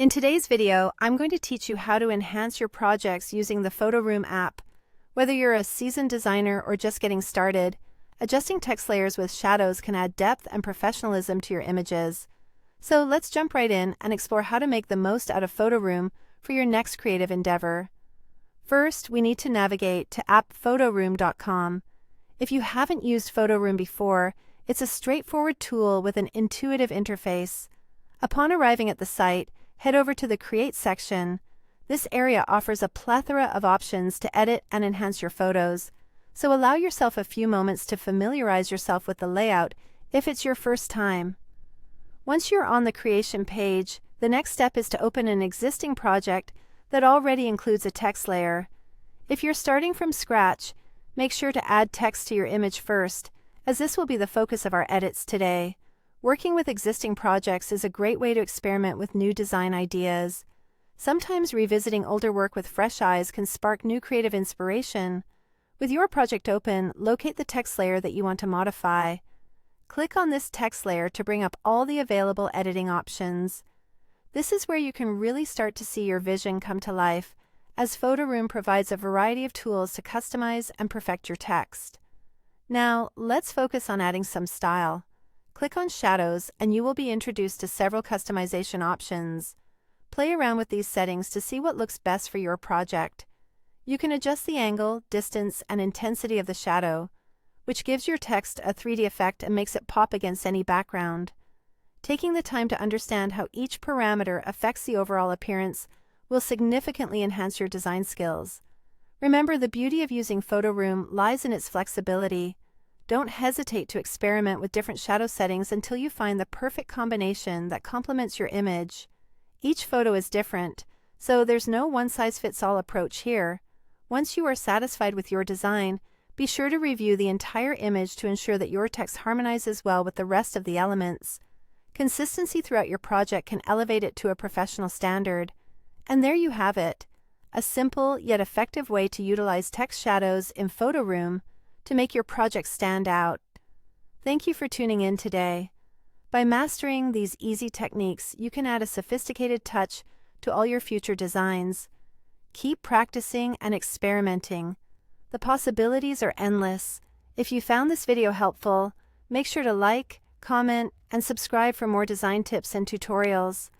In today's video, I'm going to teach you how to enhance your projects using the Photoroom app. Whether you're a seasoned designer or just getting started, adjusting text layers with shadows can add depth and professionalism to your images. So let's jump right in and explore how to make the most out of Photoroom for your next creative endeavor. First, we need to navigate to appphotoroom.com. If you haven't used Photoroom before, it's a straightforward tool with an intuitive interface. Upon arriving at the site, head over to the Create section. This area offers a plethora of options to edit and enhance your photos, so allow yourself a few moments to familiarize yourself with the layout if it's your first time. Once you're on the creation page, the next step is to open an existing project that already includes a text layer. If you're starting from scratch, make sure to add text to your image first, as this will be the focus of our edits today. Working with existing projects is a great way to experiment with new design ideas. Sometimes revisiting older work with fresh eyes can spark new creative inspiration. With your project open, locate the text layer that you want to modify. Click on this text layer to bring up all the available editing options. This is where you can really start to see your vision come to life, as Photoroom provides a variety of tools to customize and perfect your text. Now, let's focus on adding some style. Click on Shadows and you will be introduced to several customization options. Play around with these settings to see what looks best for your project. You can adjust the angle, distance, and intensity of the shadow, which gives your text a 3D effect and makes it pop against any background. Taking the time to understand how each parameter affects the overall appearance will significantly enhance your design skills. Remember, the beauty of using Photoroom lies in its flexibility. Don't hesitate to experiment with different shadow settings until you find the perfect combination that complements your image. Each photo is different, so there's no one-size-fits-all approach here. Once you are satisfied with your design, be sure to review the entire image to ensure that your text harmonizes well with the rest of the elements. Consistency throughout your project can elevate it to a professional standard. And there you have it, a simple yet effective way to utilize text shadows in Photoroom to make your project stand out. Thank you for tuning in today. By mastering these easy techniques, you can add a sophisticated touch to all your future designs. Keep practicing and experimenting. The possibilities are endless. If you found this video helpful, make sure to like, comment, and subscribe for more design tips and tutorials.